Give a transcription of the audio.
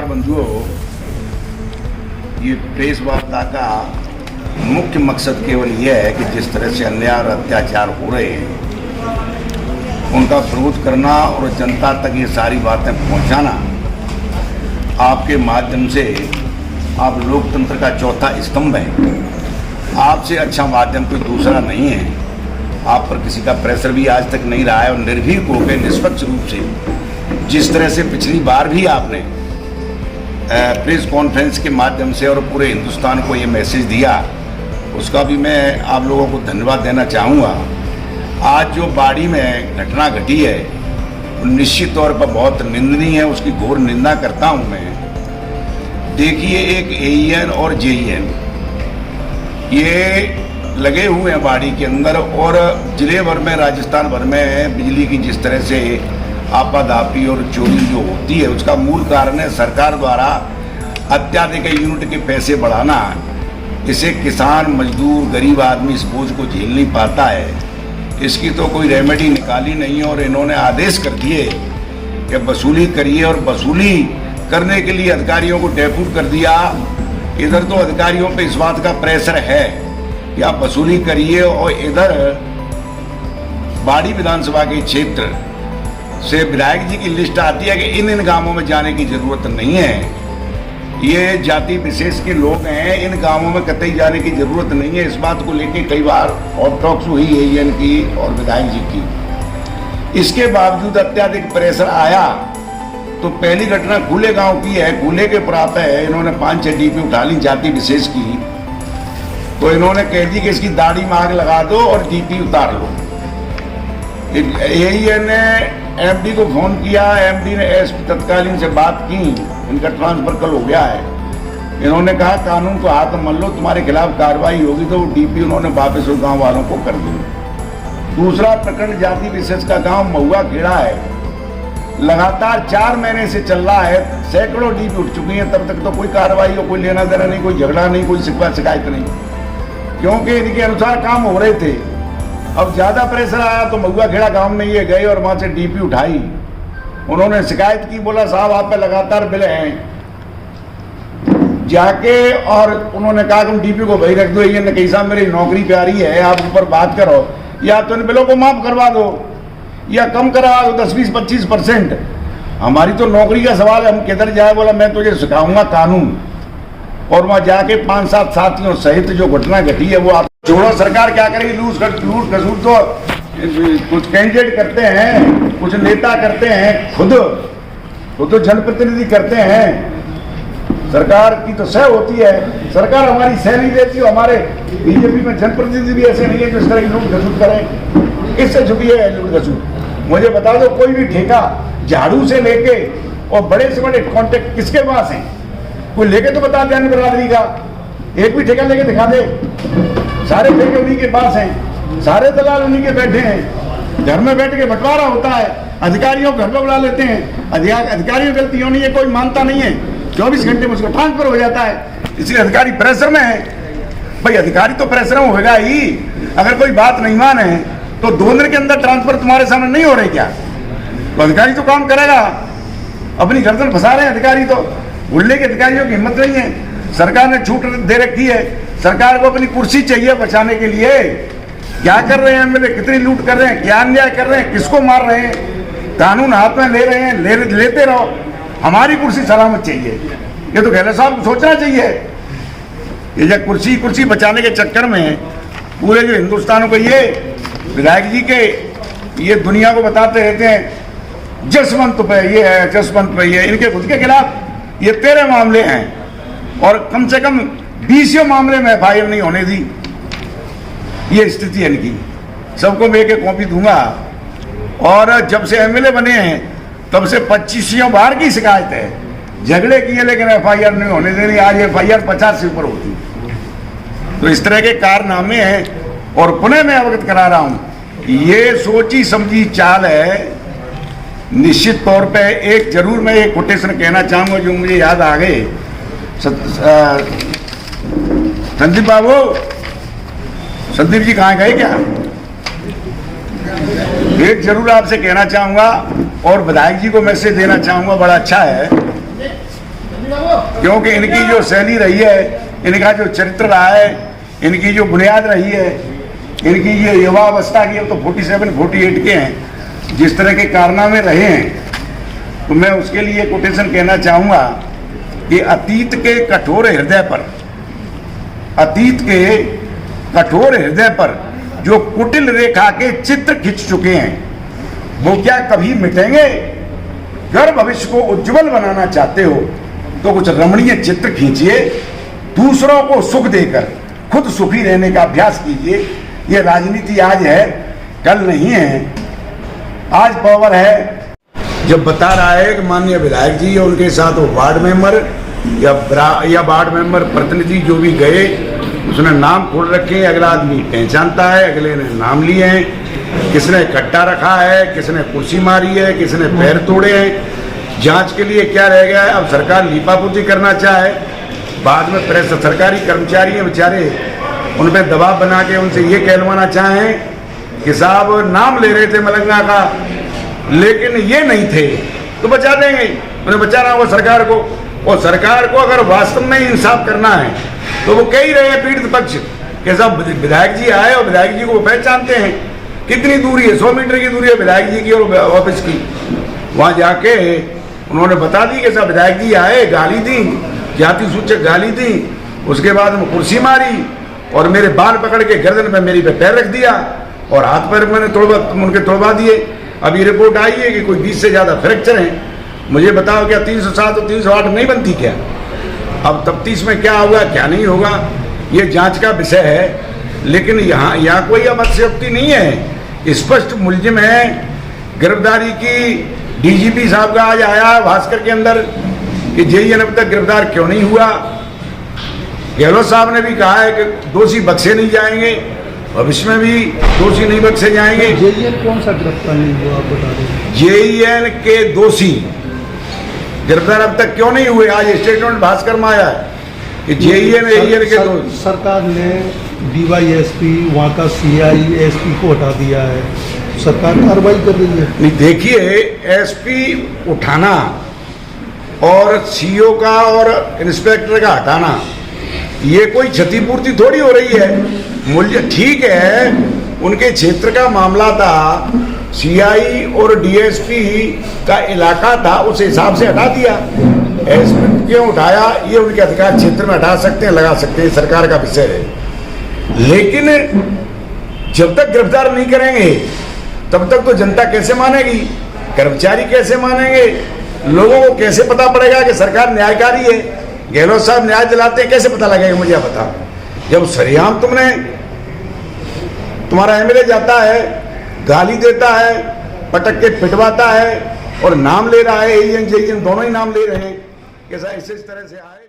पत्रकार बंधुओं, ये प्रेस वार्ता का मुख्य मकसद केवल यह है कि जिस तरह से अन्याय और अत्याचार हो रहे हैं उनका विरोध करना और जनता तक ये सारी बातें पहुंचाना। आपके माध्यम से आप लोकतंत्र का चौथा स्तंभ है। आपसे अच्छा माध्यम कोई दूसरा नहीं है। आप पर किसी का प्रेशर भी आज तक नहीं रहा है और निर्भीक होकर निष्पक्ष रूप से जिस तरह से पिछली बार भी आपने प्रेस कॉन्फ्रेंस के माध्यम से और पूरे हिंदुस्तान को ये मैसेज दिया, उसका भी मैं आप लोगों को धन्यवाद देना चाहूँगा। आज जो बाड़ी में घटना घटी है निश्चित तौर पर बहुत निंदनीय है, उसकी घोर निंदा करता हूँ मैं। देखिए, एक एईएन और जेईएन ये लगे हुए हैं बाड़ी के अंदर और जिले भर में, राजस्थान भर में बिजली की जिस तरह से आपाधापी और चोरी जो होती है उसका मूल कारण है सरकार द्वारा अत्याधिक यूनिट के पैसे बढ़ाना। इसे किसान, मजदूर, गरीब आदमी इस बोझ को झेल नहीं पाता है। इसकी तो कोई रेमेडी निकाली नहीं है और इन्होंने आदेश कर दिए कि वसूली करिए और वसूली करने के लिए अधिकारियों को डेप्यूट कर दिया। इधर तो अधिकारियों पे इस बात का प्रेशर है कि आप वसूली करिए और इधर बाड़ी विधानसभा के क्षेत्र से विधायक जी की लिस्ट आती है कि इन गांवों में जाने की जरूरत नहीं है। ये जाति विशेष के लोग हैं, इन गांवों में कतई जाने की जरूरत नहीं है। इस बात को लेकर कई बार और टॉक्स हुई एईएन की और विधायक जी की। इसके बावजूद अत्याधिक प्रेशर आया तो पहली घटना कूले गांव की है। कूले के प्राप्त है, इन्होंने 5-6 डीपी उठा ली जाति विशेष की, तो इन्होंने कह दी कि इसकी दाढ़ी में आग लगा दो और डीपी उतार लो। एईएन ने एमडी को फोन किया, एमडी ने एसपी तत्कालीन से बात की, इनका ट्रांसफर कल हो गया है। इन्होंने कहा कानून को हाथ में लो, तुम्हारे खिलाफ कार्रवाई होगी, तो वो डीपी उन्होंने वापस उस गाँव वालों को कर दी। दूसरा प्रकरण जाति विशेष का गाँव महुआ खेड़ा है। लगातार 4 महीने से चल रहा है, सैकड़ों डीपी उठ चुकी हैं, तब तक तो कोई कार्रवाई हो, कोई लेना देना नहीं, कोई झगड़ा नहीं, कोई शिकायत नहीं, क्योंकि इनके अनुसार काम हो रहे थे। अब ज्यादा प्रेशर आया तो महुआ खेड़ा गांव में ये गए और वहां से डीपी उठाई। उन्होंने शिकायत की, बोला साहब आप पे लगातार बिल हैं। जाके और उन्होंने कहा तुम डीपी को वही रख दो। ये ने कही साहब मेरी नौकरी पे आ रही है, आप ऊपर बात करो, या तो इन बिलों को माफ करवा दो या कम करवा दो 10-20-25%। हमारी तो नौकरी का सवाल है, हम किधर जाए। बोला मैं तुझे सिखाऊंगा कानून। और वहां जाके 5-7 साथियों सहित जो घटना घटी है वो आप छोड़ो। सरकार क्या करेगी, लूट खसूट तो कुछ कैंडिडेट करते हैं, कुछ नेता करते हैं, खुद तो जनप्रतिनिधि करते हैं। सरकार की तो सह होती है, सरकार हमारी सह नहीं देती। हमारे बीजेपी में जनप्रतिनिधि भी ऐसे नहीं है जो इस तरह की लूट खसूट करें। इससे छुपी है लूट खसूट। मुझे बता दो, कोई भी ठेका झाड़ू से लेके और बड़े से बड़े कॉन्ट्रैक्ट किसके पास है? कोई लेके तो बता दे बरादरी का, एक भी ठेका लेके दिखा दे। सारे ठेके उन्हीं के पास हैं, सारे दलाल उन्हीं के बैठे हैं। घर में बैठ के बंटवारा होता है, अधिकारियों को घर में बुला लेते हैं। अधिकारियों की गलती होनी है, कोई मानता नहीं है, 24 घंटे में उसका ट्रांसफर हो जाता है। इसलिए अधिकारी प्रेशर में है। भाई अधिकारी तो प्रेशर में होगा ही। अगर कोई बात नहीं माने तो 2 दिन के अंदर ट्रांसफर तुम्हारे सामने नहीं हो रहे क्या? तो अधिकारी तो काम करेगा। अपनी गर्दन फंसा रहे हैं अधिकारी, तो उल्ले के अधिकारियों की हिम्मत नहीं है। सरकार ने छूट दे रखी है, सरकार को अपनी कुर्सी चाहिए बचाने के लिए। क्या कर रहे हैं एमएलए, कितनी लूट कर रहे हैं, क्या अन्याय कर रहे हैं, किसको मार रहे हैं, कानून हाथ में ले रहे हैं। लेते रहो, हमारी कुर्सी सलामत चाहिए। ये तो गहलोत साहब को सोचना चाहिए। ये जो कुर्सी बचाने के चक्कर में पूरे जो हिंदुस्तान को ये विधायक जी के ये दुनिया को बताते रहते हैं जसवंत पे ये है, जसवंत पे ये, इनके खुद के खिलाफ ये 13 मामले हैं और कम से कम 20 मामले में एफआईआर नहीं होने दी। ये स्थिति है इनकी। सबको मैं एक कॉपी दूंगा। और जब से एमएलए बने हैं तब से 25 बार की शिकायत है, झगड़े किए लेकिन एफआईआर नहीं होने देनी। आज एफआईआर 50 से ऊपर होती। तो इस तरह के कारनामे हैं। और पुनः मैं अवगत करा रहा हूं, ये सोची समझी चाल है। निश्चित तौर पे एक जरूर मैं एक कोटेशन कहना चाहूंगा जो मुझे याद आ गए। संदीप बाबू, संदीप जी कहाँ गए क्या? एक जरूर आपसे कहना चाहूंगा और विधायक जी को मैसेज देना चाहूंगा, बड़ा अच्छा है। क्योंकि इनकी जो शैली रही है, इनका जो चरित्र रहा है, इनकी जो बुनियाद रही है, इनकी ये युवावस्था की, तो 47-48 के हैं, जिस तरह के कारनामे रहे हैं, तो मैं उसके लिए कोटेशन कहना चाहूँगा कि अतीत के कठोर हृदय पर जो कुटिल रेखा के चित्र खिंच चुके हैं, वो क्या कभी मिटेंगे? अगर भविष्य को उज्जवल बनाना चाहते हो तो कुछ रमणीय चित्र खींचिए, दूसरों को सुख देकर खुद सुखी रहने का अभ्यास कीजिए। ये राजनीति आज है, कल नहीं है। आज पावर है। जब बता रहा है कि माननीय विधायक जी और उनके साथ वो वार्ड मेंबर या वार्ड मेंबर प्रतिनिधि जो भी गए, उसने नाम खोल रखे हैं, अगला आदमी पहचानता है, अगले ने नाम लिए हैं, किसने कट्टा रखा है, किसने कुर्सी मारी है, किसने पैर तोड़े हैं। जांच के लिए क्या रह गया है? अब सरकार लीपापोती करना चाहे, बाद में प्रेस सरकारी कर्मचारी हैं बेचारे, उन पर दबाव बना के उनसे ये कहलवाना चाहें कि साहब नाम ले रहे थे मलंगा का, लेकिन ये नहीं थे, तो बचा देंगे। उन्हें बचाना होगा सरकार को, और सरकार को अगर वास्तव में इंसाफ करना है तो वो कह ही रहे हैं पीड़ित पक्ष के साहब विधायक जी आए और विधायक जी को वो पहचानते हैं, कितनी दूरी है, 100 मीटर की दूरी है विधायक जी की और ऑफिस की। वहाँ जाके उन्होंने बता दी कि साहब विधायक जी आए, गाली दी, जाति सूचक गाली दी, उसके बाद में कुर्सी मारी और मेरे बाल पकड़ के गर्दन पे मेरी पे पैर रख दिया और हाथ पैर मैंने उनके तोड़वा दिए। अब ये रिपोर्ट आई है कि कोई 20 से ज़्यादा फ्रैक्चर हैं। मुझे बताओ क्या 307 और 308 नहीं बनती क्या? अब तफ्तीश में क्या होगा क्या नहीं होगा ये जांच का विषय है, लेकिन यहाँ कोई अब अतिशयोक्ति नहीं है। स्पष्ट मुलजिम है। गिरफ्तारी की डीजीपी साहब का आज आया भास्कर के अंदर कि जेईएन अब तक गिरफ्तार क्यों नहीं हुआ। गहलोत साहब ने भी कहा है कि दोषी बख्शे नहीं जाएंगे, भविष्य में भी दोषी नहीं बख्शे जाएंगे। जेईएन कौन सा गिरफ्तार नहीं हुआ आप बता दें? जेईएन के दोषी गिरफ्तार अब तक क्यों नहीं हुए? आज स्टेटमेंट भास्कर में आया है कि जेईएन के दोषी। सरकार ने डीवाईएसपी वहाँ का सीआई एसपी को हटा दिया है, सरकार कार्रवाई कर रही है। नहीं देखिए, एसपी उठाना और सीओ का और इंस्पेक्टर का हटाना ये कोई क्षतिपूर्ति थोड़ी हो रही है। मूल्य ठीक है, उनके क्षेत्र का मामला था, सीआई और डीएसपी का इलाका था, उस हिसाब से हटा दिया। एसपी क्यों उठाया ये उनके अधिकार क्षेत्र में हटा सकते हैं, लगा सकते हैं, सरकार का विषय है। लेकिन जब तक गिरफ्तार नहीं करेंगे तब तक तो जनता कैसे मानेगी, कर्मचारी कैसे मानेंगे, लोगों को कैसे पता पड़ेगा कि सरकार न्यायकारी है, गहलोत साहब न्याय दिलाते हैं, कैसे पता लगेगा? मुझे बता। जब सरेआम तुम्हारा एमएलए जाता है, गाली देता है, पटक के पिटवाता है और नाम ले रहा है, एजेंट जेईएन दोनों ही नाम ले रहे हैं, कैसा इस तरह से आए।